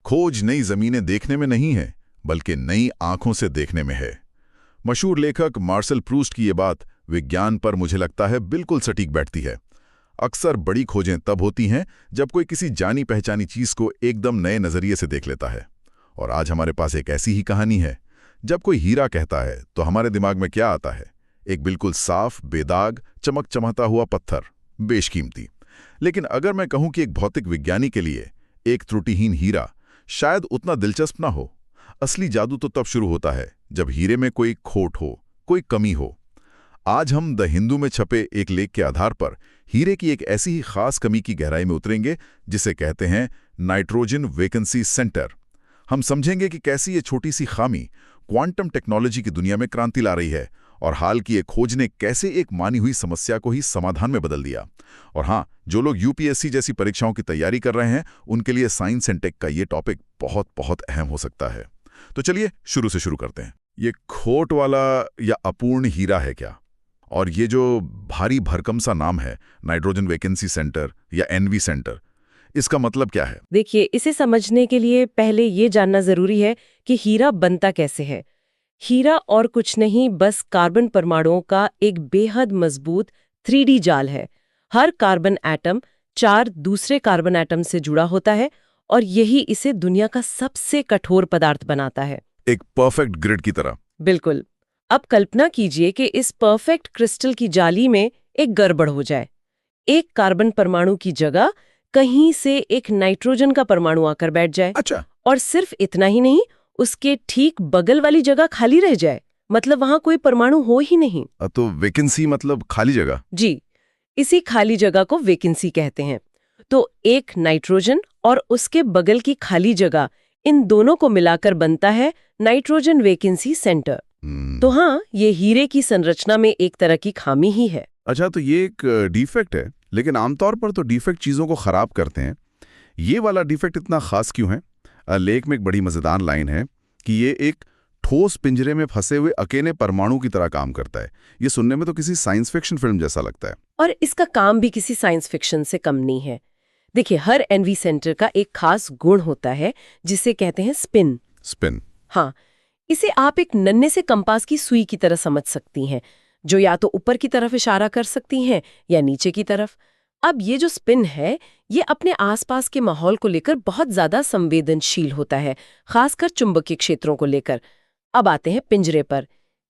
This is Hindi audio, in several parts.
खोज नई जमीनें देखने में नहीं है, बल्कि नई आंखों से देखने में है। मशहूर लेखक मार्सेल प्रूस्ट की ये बात विज्ञान पर मुझे लगता है बिल्कुल सटीक बैठती है। अक्सर बड़ी खोजें तब होती हैं जब कोई किसी जानी पहचानी चीज को एकदम नए नजरिए से देख लेता है। और आज हमारे पास एक ऐसी ही कहानी है। जब कोई हीरा कहता है तो हमारे दिमाग में क्या आता है? एक बिल्कुल साफ, बेदाग, चमक चमकता हुआ पत्थर, बेशकीमती। लेकिन अगर मैं कहूं कि एक भौतिक विज्ञानी के लिए एक त्रुटिहीन हीरा शायद उतना दिलचस्प ना हो। असली जादू तो तब शुरू होता है जब हीरे में कोई खोट हो, कोई कमी हो। आज हम द हिंदू में छपे एक लेख के आधार पर हीरे की एक ऐसी ही खास कमी की गहराई में उतरेंगे जिसे कहते हैं नाइट्रोजन वैकेंसी सेंटर। हम समझेंगे कि कैसी ये छोटी सी खामी क्वांटम टेक्नोलॉजी की दुनिया में क्रांति ला रही है और हाल की एक खोज ने कैसे एक मानी हुई समस्या को ही समाधान में बदल दिया। और हाँ, जो लोग यूपीएससी जैसी परीक्षाओं की तैयारी कर रहे हैं उनके लिए साइंस एंड टेक का ये टॉपिक बहुत बहुत अहम हो सकता है। तो चलिए शुरू से शुरू करते हैं। ये खोट वाला या अपूर्ण हीरा है क्या? और ये जो भारी भरकम सा नाम है नाइट्रोजन वैकेंसी सेंटर या एनवी सेंटर, इसका मतलब क्या है? देखिए, इसे समझने के लिए पहले ये जानना जरूरी है कि हीरा बनता कैसे है। हीरा और कुछ नहीं, बस कार्बन परमाणुओं का एक बेहद मजबूत 3D जाल है। हर कार्बन एटम 4 दूसरे कार्बन एटम से जुड़ा होता है और यही इसे दुनिया का सबसे कठोर पदार्थ बनाता है। एक परफेक्ट ग्रिड की तरह। बिल्कुल। अब कल्पना कीजिए कि इस परफेक्ट क्रिस्टल की जाली में एक गड़बड़ हो जाए। एक कार्बन परमाणु की जगह कहीं से एक नाइट्रोजन का परमाणु आकर बैठ जाए। अच्छा। और सिर्फ इतना ही नहीं, उसके ठीक बगल वाली जगह खाली रह जाए, मतलब वहां कोई परमाणु हो ही नहीं। तो वैकेंसी मतलब खाली जगह? जी, इसी खाली जगह को वैकेंसी कहते हैं। तो एक नाइट्रोजन और उसके बगल की खाली जगह, इन दोनों को मिलाकर बनता है नाइट्रोजन वैकेंसी सेंटर। तो हाँ, ये हीरे की संरचना में एक तरह की खामी ही है। अच्छा, तो ये एक डिफेक्ट है, लेकिन आमतौर पर तो डिफेक्ट चीजों को खराब करते हैं। ये वाला डिफेक्ट इतना खास क्यों है? लेख में एक बड़ी मजेदार लाइन है कि ये एक ठोस पिंजरे में फंसे हुए अकेले परमाणु की तरह काम करता है। ये सुनने में तो किसी साइंस फिक्शन फिल्म जैसा लगता है। और इसका काम भी किसी साइंस फिक्शन से कम नहीं है। देखिए, हर एनवी सेंटर का एक खास गुण होता है जिसे कहते हैं स्पिन। स्पिन? हाँ, इसे आप एक नन्हे से कंपास की सुई की तरह समझ सकती हैं, जो या तो ऊपर की तरफ इशारा कर सकती हैं या नीचे की तरफ। अब ये जो स्पिन है, ये अपने आसपास के माहौल को लेकर बहुत ज्यादा संवेदनशील होता है, खासकर चुंबकीय क्षेत्रों को लेकर। अब आते हैं पिंजरे पर।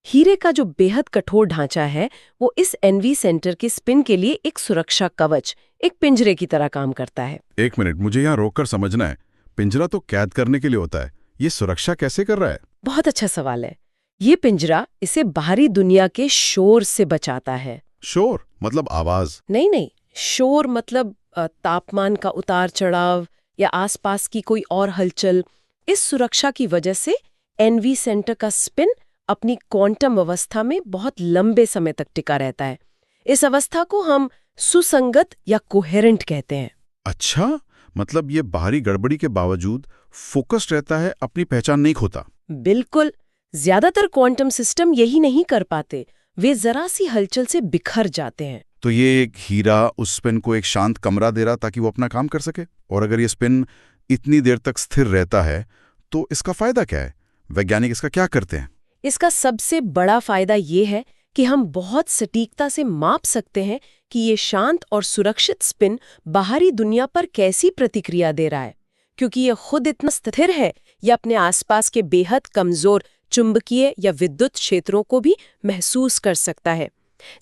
हीरे का जो बेहद कठोर ढांचा है, वो इस एनवी सेंटर के स्पिन के लिए एक सुरक्षा कवच, एक पिंजरे की तरह काम करता है। एक मिनट, मुझे यहाँ रोककर समझना है। पिंजरा तो कैद करने के लिए होता है, ये सुरक्षा कैसे कर रहा है? बहुत अच्छा सवाल है। ये पिंजरा इसे बाहरी दुनिया के शोर से बचाता है। शोर मतलब आवाज? नहीं, शोर मतलब तापमान का उतार चढ़ाव या आसपास की कोई और हलचल। इस सुरक्षा की वजह से एनवी सेंटर का स्पिन अपनी क्वांटम अवस्था में बहुत लंबे समय तक टिका रहता है। इस अवस्था को हम सुसंगत या कोहेरेंट कहते हैं। अच्छा, मतलब ये बाहरी गड़बड़ी के बावजूद फोकस्ड रहता है, अपनी पहचान नहीं खोता? बिल्कुल। ज्यादातर क्वांटम सिस्टम यही नहीं कर पाते, वे जरा सी हलचल से बिखर जाते हैं। तो ये एक हीरा उस स्पिन को एक शांत कमरा दे रहा ताकि वो अपना काम कर सके। और अगर ये स्पिन इतनी देर तक स्थिर रहता है तो इसका फायदा क्या है? वैज्ञानिक इसका क्या करते हैं? इसका सबसे बड़ा फायदा ये है कि हम बहुत सटीकता से माप सकते हैं कि ये शांत और सुरक्षित स्पिन बाहरी दुनिया पर कैसी प्रतिक्रिया दे रहा है। क्योंकि ये खुद इतना स्थिर है, या अपने आसपास के बेहद कमजोर चुंबकीय या विद्युत क्षेत्रों को भी महसूस कर सकता है।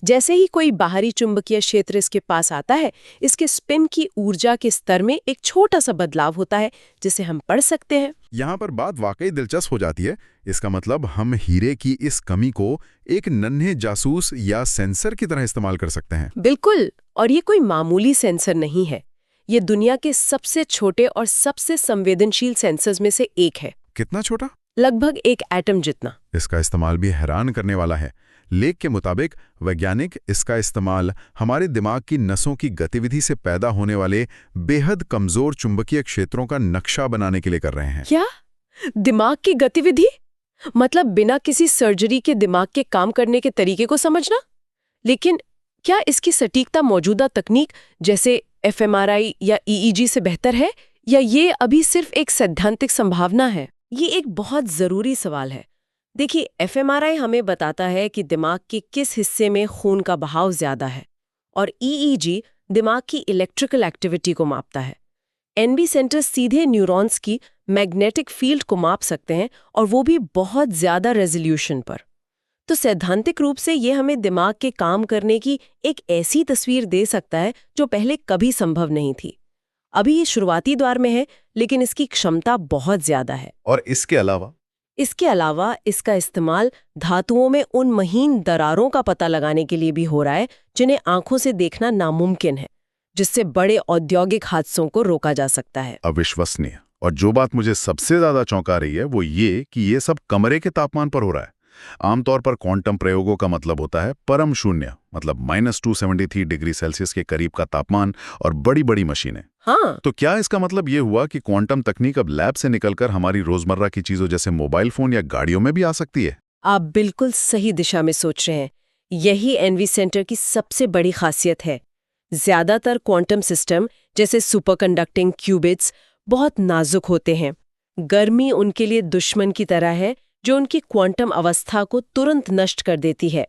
जैसे ही कोई बाहरी चुंबकीय क्षेत्र इसके पास आता है, इसके स्पिन की ऊर्जा के स्तर में एक छोटा सा बदलाव होता है जिसे हम पढ़ सकते हैं। यहाँ पर बात वाकई दिलचस्प हो जाती है। इसका मतलब हम हीरे की इस कमी को एक नन्हे जासूस या सेंसर की तरह इस्तेमाल कर सकते हैं। बिल्कुल। और ये कोई मामूली सेंसर नहीं है, ये दुनिया के सबसे छोटे और सबसे संवेदनशील सेंसर्स में से एक है। कितना छोटा? लगभग एक एटम जितना। इसका इस्तेमाल भी हैरान करने वाला है। लेख के मुताबिक वैज्ञानिक इसका इस्तेमाल हमारे दिमाग की नसों की गतिविधि से पैदा होने वाले बेहद कमजोर चुंबकीय क्षेत्रों का नक्शा बनाने के लिए कर रहे हैं। क्या? दिमाग की गतिविधि? मतलब बिना किसी सर्जरी के दिमाग के काम करने के तरीके को समझना? लेकिन क्या इसकी सटीकता मौजूदा तकनीक जैसे एफएमआरआई या ईईजी से बेहतर है, या ये अभी सिर्फ एक सैद्धांतिक संभावना है? ये एक बहुत जरूरी सवाल है। देखिए, एफएमआरआई हमें बताता है कि दिमाग के किस हिस्से में खून का बहाव ज्यादा है, और ईईजी दिमाग की इलेक्ट्रिकल एक्टिविटी को मापता है। एनवी सेंटर सीधे न्यूरॉन्स की मैग्नेटिक फील्ड को माप सकते हैं, और वो भी बहुत ज्यादा रेजोल्यूशन पर। तो सैद्धांतिक रूप से ये हमें दिमाग के काम करने की एक ऐसी तस्वीर दे सकता है जो पहले कभी संभव नहीं थी। अभी ये शुरुआती दौर में है, लेकिन इसकी क्षमता बहुत ज्यादा है। और इसके अलावा इसका इस्तेमाल धातुओं में उन महीन दरारों का पता लगाने के लिए भी हो रहा है जिन्हें आंखों से देखना नामुमकिन है, जिससे बड़े औद्योगिक हादसों को रोका जा सकता है। अविश्वसनीय। और जो बात मुझे सबसे ज्यादा चौंका रही है वो ये कि ये सब कमरे के तापमान पर हो रहा है। आमतौर पर क्वांटम प्रयोगों का मतलब होता है परम शून्य, मतलब -273 डिग्री सेल्सियस के करीब का तापमान और बड़ी बड़ी मशीनें। हाँ, तो क्या इसका मतलब ये हुआ कि क्वांटम तकनीक अब लैब से निकलकर हमारी रोजमर्रा की चीजों जैसे मोबाइल फोन या गाड़ियों में भी आ सकती है? आप बिल्कुल सही दिशा में सोच रहे हैं। यही एनवी सेंटर की सबसे बड़ी खासियत है। ज्यादातर क्वांटम सिस्टम जैसे सुपरकंडक्टिंग क्यूबिट्स बहुत नाजुक होते हैं। गर्मी उनके लिए दुश्मन की तरह है जो उनकी क्वांटम अवस्था को तुरंत नष्ट कर देती है।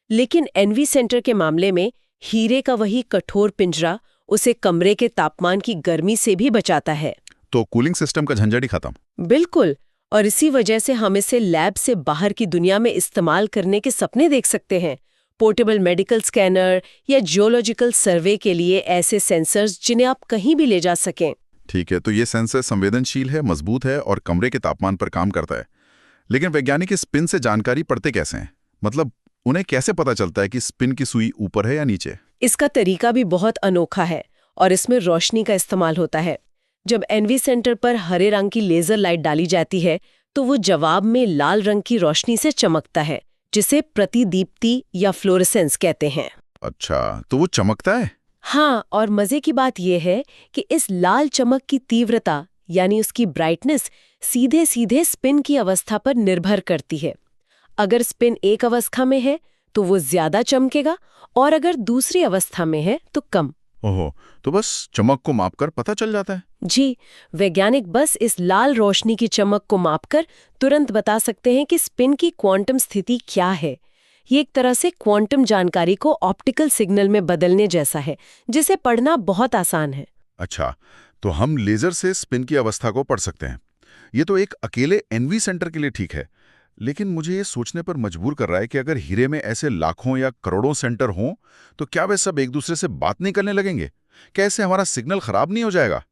लेकिन एनवी सेंटर के मामले में हीरे का वही कठोर पिंजरा उसे कमरे के तापमान की गर्मी से भी बचाता है। तो कूलिंग सिस्टम का झंझट ही खत्म। बिल्कुल, और इसी वजह से हम इसे लैब से बाहर की दुनिया में इस्तेमाल करने के सपने देख सकते हैं। पोर्टेबल मेडिकल स्कैनर या जियोलॉजिकल सर्वे के लिए ऐसे सेंसर्स जिन्हें आप कहीं भी ले जा सकें। ठीक है, तो ये सेंसर संवेदनशील है, मजबूत है और कमरे के तापमान पर काम करता है। लेकिन वैज्ञानिक इस स्पिन से जानकारी पढ़ते कैसे हैं? मतलब उन्हें कैसे पता चलता है कि स्पिन की सुई ऊपर है या नीचे? इसका तरीका भी बहुत अनोखा है और इसमें रोशनी का इस्तेमाल होता है। जब एनवी सेंटर पर हरे रंग की लेजर लाइट डाली जाती है तो वो जवाब में लाल रंग की रोशनी से चमकता है, जिसे प्रतिदीप्ति या फ्लोरेसेंस कहते हैं। अच्छा, तो वो चमकता है? हाँ, और मजे की बात यह है कि इस लाल चमक की तीव्रता यानी उसकी ब्राइटनेस सीधे सीधे स्पिन की अवस्था पर निर्भर करती है। अगर स्पिन एक अवस्था में है तो वो ज्यादा चमकेगा, और अगर दूसरी अवस्था में है तो कम। ओहो, तो बस चमक को मापकर पता चल जाता है? जी, वैज्ञानिक बस इस लाल रोशनी की चमक को मापकर तुरंत बता सकते हैं कि स्पिन की क्वांटम स्थिति क्या है। ये एक तरह से क्वांटम जानकारी को ऑप्टिकल सिग्नल में बदलने जैसा है, जिसे पढ़ना बहुत आसान है। अच्छा, तो हम लेजर से स्पिन की अवस्था को पढ़ सकते हैं। ये तो एक अकेले एनवी सेंटर के लिए ठीक है, लेकिन मुझे ये सोचने पर मजबूर कर रहा है कि अगर हीरे में ऐसे लाखों या करोड़ों सेंटर हों, तो क्या वे सब एक दूसरे से बात नहीं करने लगेंगे? क्या इससे हमारा सिग्नल खराब नहीं हो जाएगा?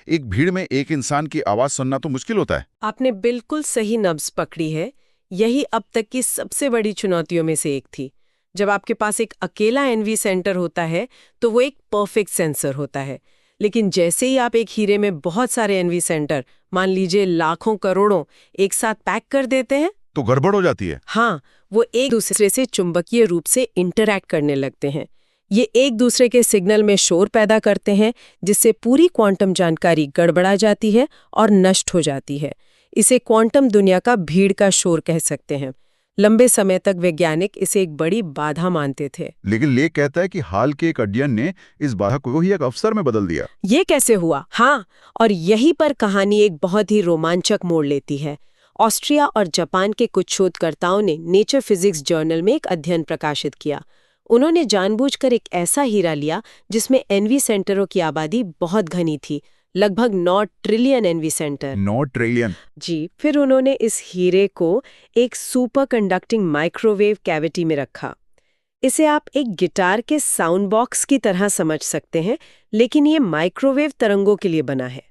एक भीड़ में एक इंसान की आवाज सुनना तो मुश्किल होता है। आपने बिल्कुल सही नब्ज पकड़ी है। यही अब तक की सबसे बड़ी चुनौतियों में से एक थी। जब आपके पास एक अकेला एनवी सेंटर होता है तो वो एक परफेक्ट सेंसर होता है, लेकिन जैसे ही आप एक हीरे में बहुत सारे एनवी सेंटर, मान लीजिए लाखों करोड़ों, एक साथ पैक कर देते हैं तो गड़बड़ हो जाती है। हाँ, वो एक दूसरे से चुंबकीय रूप से इंटरैक्ट करने लगते हैं। ये एक दूसरे के सिग्नल में शोर पैदा करते हैं, जिससे पूरी क्वांटम जानकारी गड़बड़ा जाती है और नष्ट हो जाती है। इसे क्वांटम दुनिया का भीड़ का शोर कह सकते हैं। लंबे समय तक वैज्ञानिक इसे एक बड़ी बाधा मानते थे। लेकिन लेख कहता है कि हाल के एक अध्ययन ने इस बाधा को ही एक अवसर में बदल दिया। ये कैसे हुआ? हाँ, और यहीं पर कहानी एक बहुत ही रोमांचक मोड़ लेती है। ऑस्ट्रिया और जापान के कुछ शोधकर्ताओं ने नेचर फिजिक्स जर्नल में एक अध्ययन प्रकाशित किया। उन्होंने जानबूझकर एक ऐसा हीरा लिया जिसमें एनवी सेंटरों की आबादी बहुत घनी थी, लगभग 9 ट्रिलियन एनवी सेंटर। 9 ट्रिलियन? जी। फिर उन्होंने इस हीरे को एक सुपर कंडक्टिंग माइक्रोवेव कैविटी में रखा। इसे आप एक गिटार के साउंड बॉक्स की तरह समझ सकते हैं, लेकिन ये माइक्रोवेव तरंगों के लिए बना है।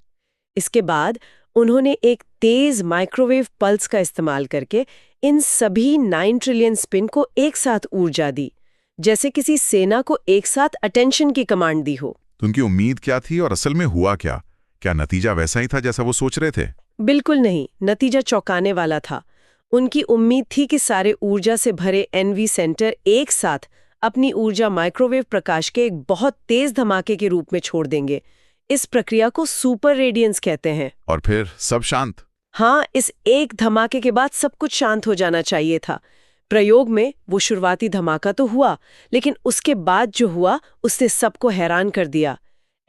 इसके बाद उन्होंने एक तेज माइक्रोवेव पल्स का इस्तेमाल करके इन सभी 9 ट्रिलियन स्पिन को एक साथ ऊर्जा दी, जैसे किसी सेना को एक साथ अटेंशन की कमांड दी हो। तो उनकी उम्मीद क्या थी और असल में हुआ क्या? क्या नतीजा वैसा ही था जैसा वो सोच रहे थे? बिल्कुल नहीं, नतीजा चौंकाने वाला था। उनकी उम्मीद थी कि सारे ऊर्जा से भरे एनवी सेंटर एक साथ अपनी ऊर्जा माइक्रोवेव प्रकाश के एक बहुत तेज धमाके के रूप में छोड़ देंगे। इस प्रक्रिया को सुपर रेडियंस कहते हैं। और फिर सब शांत? हाँ, इस एक धमाके के बाद सब कुछ शांत हो जाना चाहिए था। प्रयोग में वो शुरुआती धमाका तो हुआ, लेकिन उसके बाद जो हुआ उसने सबको हैरान कर दिया।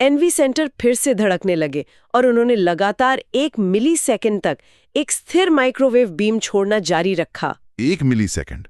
एनवी सेंटर फिर से धड़कने लगे और उन्होंने लगातार 1 मिलीसेकंड तक एक स्थिर माइक्रोवेव बीम छोड़ना जारी रखा। 1 मिलीसेकंड,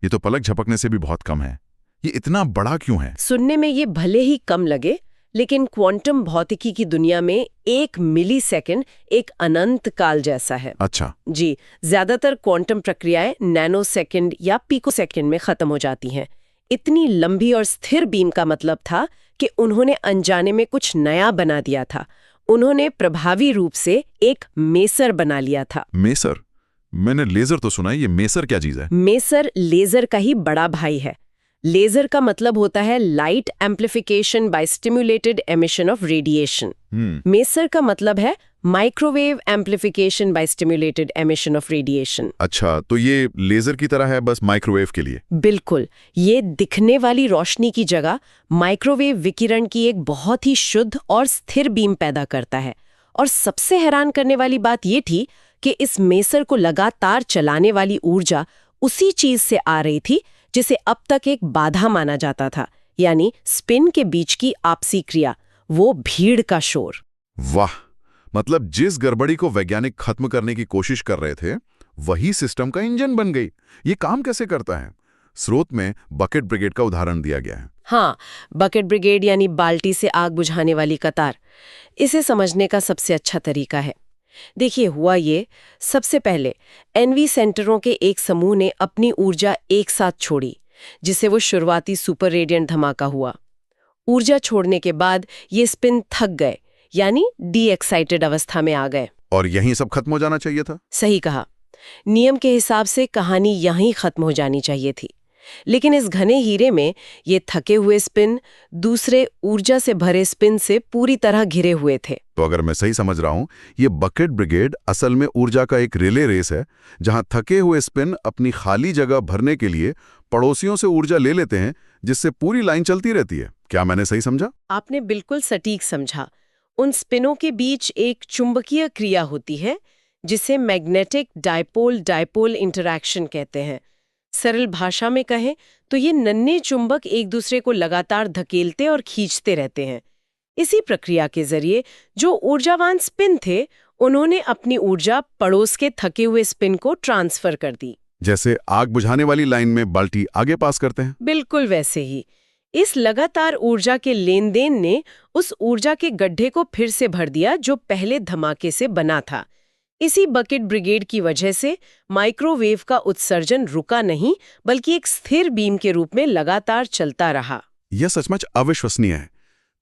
ये तो पलक झपकने से भी बहुत कम है। ये इतना बड़ा क्यों है? सुनने में ये भले ही कम लगे, लेकिन क्वांटम भौतिकी की दुनिया में 1 मिलीसेकंड एक अनंत काल जैसा है। अच्छा। जी, ज्यादातर क्वांटम प्रक्रियाएं नैनोसेकंड या पिकोसेकंड में खत्म हो जाती हैं। इतनी लंबी और स्थिर बीम का मतलब था कि उन्होंने अनजाने में कुछ नया बना दिया था। उन्होंने प्रभावी रूप से एक मेसर बना लिया था। मेसर? मैंने लेजर तो सुना है, ये मेसर क्या चीज है? मेसर लेजर का ही बड़ा भाई है। लेजर का मतलब होता है light amplification by stimulated emission of radiation. Maser का मतलब है microwave amplification by stimulated emission of radiation. अच्छा, तो ये लेजर की तरह है, बस माइक्रोवेव के लिए? बिल्कुल। ये दिखने वाली रोशनी की जगह माइक्रोवेव विकिरण की एक बहुत ही शुद्ध और स्थिर बीम पैदा करता है। और सबसे हैरान करने वाली बात ये थी कि इस मेसर को लगातार चलाने वाली ऊर्जा उसी चीज से आ रही थी जिसे अब तक एक बाधा माना जाता था, यानी स्पिन के बीच की आपसी क्रिया, वो भीड़ का शोर। वाह, मतलब जिस गड़बड़ी को वैज्ञानिक खत्म करने की कोशिश कर रहे थे, वही सिस्टम का इंजन बन गई। ये काम कैसे करता है? स्रोत में बकेट ब्रिगेड का उदाहरण दिया गया है। हाँ, बकेट ब्रिगेड यानी बाल्टी से आग बुझाने वाली कतार। इसे समझने का सबसे अच्छा तरीका है। देखिए, हुआ ये, सबसे पहले एनवी सेंटरों के एक समूह ने अपनी ऊर्जा एक साथ छोड़ी, जिसे वो शुरुआती सुपर रेडिएंट धमाका हुआ। ऊर्जा छोड़ने के बाद ये स्पिन थक गए, यानी डी एक्साइटेड अवस्था में आ गए। और यहीं सब खत्म हो जाना चाहिए था? सही कहा। नियम के हिसाब से कहानी यहीं खत्म हो जानी चाहिए थी। लेकिन इस घने हीरे में ये थके हुए स्पिन दूसरे ऊर्जा से भरे स्पिन से पूरी तरह घिरे हुए थे। तो अगर मैं सही समझ रहा हूं, ये बकेट ब्रिगेड असल में ऊर्जा का एक रिले रेस है, जहां थके हुए स्पिन अपनी खाली जगह भरने के लिए पड़ोसियों से ऊर्जा ले लेते हैं, जिससे पूरी लाइन चलती रहती है। क्या मैंने सही समझा? आपने बिल्कुल सटीक समझा। उन स्पिनों के बीच एक चुंबकीय क्रिया होती है, जिसे मैग्नेटिक डायपोल डायपोल इंटरैक्शन कहते हैं। सरल भाषा में कहें तो ये नन्हे चुंबक एक दूसरे को लगातार धकेलते और खींचते रहते हैं। इसी प्रक्रिया के जरिए जो ऊर्जावान स्पिन थे, उन्होंने अपनी ऊर्जा पड़ोस के थके हुए स्पिन को ट्रांसफर कर दी। जैसे आग बुझाने वाली लाइन में बाल्टी आगे पास करते हैं। बिल्कुल वैसे ही। इस लगातार ऊर्जा के लेन देन ने उस ऊर्जा के गड्ढे को फिर से भर दिया जो पहले धमाके से बना था। इसी बकेट ब्रिगेड की वजह से माइक्रोवेव का उत्सर्जन रुका नहीं, बल्कि एक स्थिर बीम के रूप में लगातार चलता रहा। यह सचमुच अविश्वसनीय है।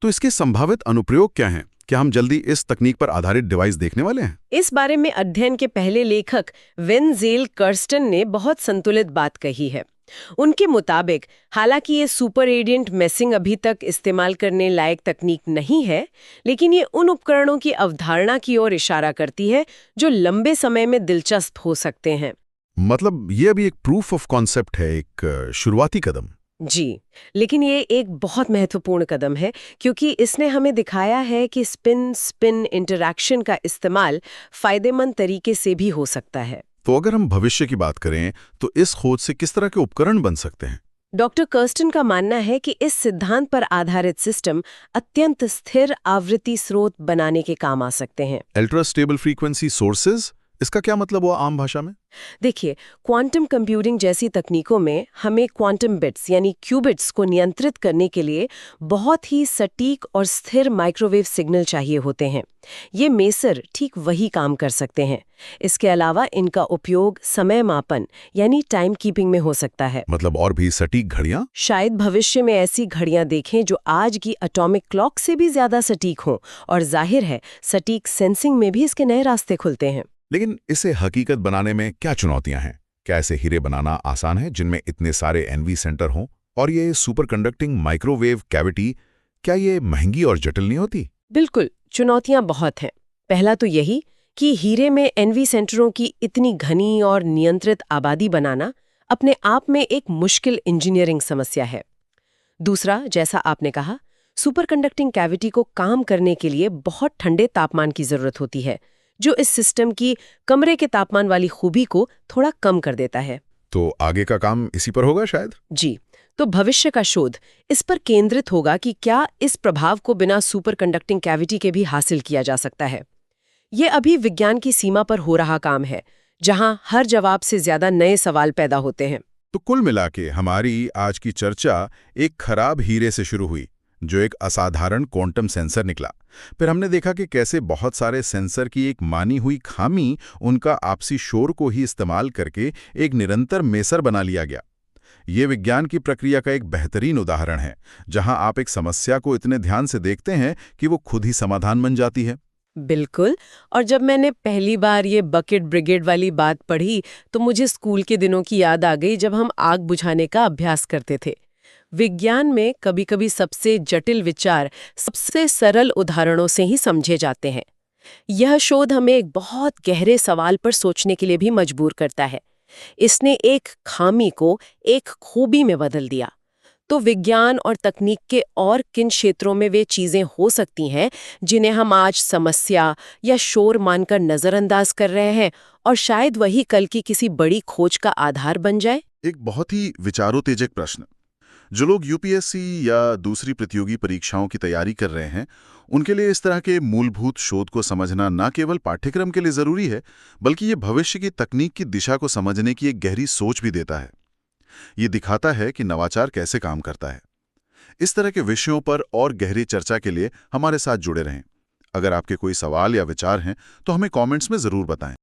तो इसके संभावित अनुप्रयोग क्या हैं? क्या हम जल्दी इस तकनीक पर आधारित डिवाइस देखने वाले हैं? इस बारे में अध्ययन के पहले लेखक वेनजेल कर्स्टन ने बहुत संतुलित बात कही है। उनके मुताबिक हालांकि ये सुपर रेडिएंट मेसिंग अभी तक इस्तेमाल करने लायक तकनीक नहीं है, लेकिन ये उन उपकरणों की अवधारणा की ओर इशारा करती है जो लंबे समय में दिलचस्प हो सकते हैं। मतलब ये अभी एक प्रूफ ऑफ कॉन्सेप्ट है, एक शुरुआती कदम। जी, लेकिन ये एक बहुत महत्वपूर्ण कदम है, क्योंकि इसने हमें दिखाया है कि स्पिन स्पिन इंटरैक्शन का इस्तेमाल फायदेमंद तरीके से भी हो सकता है। तो अगर हम भविष्य की बात करें, तो इस खोज से किस तरह के उपकरण बन सकते हैं? डॉक्टर कर्स्टन का मानना है कि इस सिद्धांत पर आधारित सिस्टम अत्यंत स्थिर आवृत्ति स्रोत बनाने के काम आ सकते हैं। अल्ट्रा स्टेबल फ्रीक्वेंसी सोर्सेज, इसका क्या मतलब हुआ आम भाषा में? देखिए, क्वांटम कंप्यूटिंग जैसी तकनीकों में हमें क्वांटम बिट्स यानी क्यूबिट्स को नियंत्रित करने के लिए बहुत ही सटीक और स्थिर माइक्रोवेव सिग्नल चाहिए होते हैं। ये मेसर ठीक वही काम कर सकते हैं। इसके अलावा इनका उपयोग समय मापन यानी टाइम कीपिंग में हो सकता है। मतलब और भी सटीक घड़ियां? शायद भविष्य में ऐसी घड़ियां देखें जो आज की एटॉमिक क्लॉक से भी ज्यादा सटीक हों, और जाहिर है सटीक सेंसिंग में भी इसके नए रास्ते खुलते हैं। लेकिन इसे हकीकत बनाने में क्या चुनौतियां हैं? क्या ऐसे हीरे बनाना आसान है जिनमें इतने सारे एनवी सेंटर हों? और ये सुपर कंडक्टिंग माइक्रोवेव कैविटी, क्या ये महंगी और जटिल नहीं होती? बिल्कुल, चुनौतियां बहुत हैं। पहला तो यही कि हीरे में एनवी सेंटरों की इतनी घनी और नियंत्रित आबादी बनाना अपने आप में एक मुश्किल इंजीनियरिंग समस्या है। दूसरा, जैसा आपने कहा, सुपर कंडक्टिंग कैविटी को काम करने के लिए बहुत ठंडे तापमान की जरूरत होती है, जो इस सिस्टम की कमरे के तापमान वाली खूबी को थोड़ा कम कर देता है। तो आगे का काम इसी पर होगा शायद? जी, तो भविष्य का शोध इस पर केंद्रित होगा कि क्या इस प्रभाव को बिना सुपर कंडक्टिंग कैविटी के भी हासिल किया जा सकता है। ये अभी विज्ञान की सीमा पर हो रहा काम है, जहां हर जवाब से ज्यादा नए सवाल पैदा होते हैं। तो कुल मिला के हमारी आज की चर्चा एक खराब हीरे से शुरू हुई, जो एक असाधारण क्वांटम सेंसर निकला। फिर हमने देखा कि कैसे बहुत सारे सेंसर की एक मानी हुई खामी उनका आपसी शोर को ही इस्तेमाल करके एक निरंतर मेसर बना लिया गया। ये विज्ञान की प्रक्रिया का एक बेहतरीन उदाहरण है, जहां आप एक समस्या को इतने ध्यान से देखते हैं कि वो खुद ही समाधान बन जाती है। बिल्कुल। और जब मैंने पहली बार ये बकेट ब्रिगेड वाली बात पढ़ी तो मुझे स्कूल के दिनों की याद आ गई, जब हम आग बुझाने का अभ्यास करते थे। विज्ञान में कभी-कभी सबसे जटिल विचार सबसे सरल उदाहरणों से ही समझे जाते हैं। यह शोध हमें एक बहुत गहरे सवाल पर सोचने के लिए भी मजबूर करता है। इसने एक खामी को एक खूबी में बदल दिया। तो विज्ञान और तकनीक के और किन क्षेत्रों में वे चीजें हो सकती हैं जिन्हें हम आज समस्या या शोर मानकर नजरअंदाज कर रहे हैं, और शायद वही कल की किसी बड़ी खोज का आधार बन जाए। एक बहुत ही विचारोत्तेजक प्रश्न। जो लोग यूपीएससी या दूसरी प्रतियोगी परीक्षाओं की तैयारी कर रहे हैं, उनके लिए इस तरह के मूलभूत शोध को समझना न केवल पाठ्यक्रम के लिए जरूरी है, बल्कि ये भविष्य की तकनीक की दिशा को समझने की एक गहरी सोच भी देता है। ये दिखाता है कि नवाचार कैसे काम करता है। इस तरह के विषयों पर और गहरी चर्चा के लिए हमारे साथ जुड़े रहें। अगर आपके कोई सवाल या विचार हैं, तो हमें कमेंट्स में जरूर बताएं।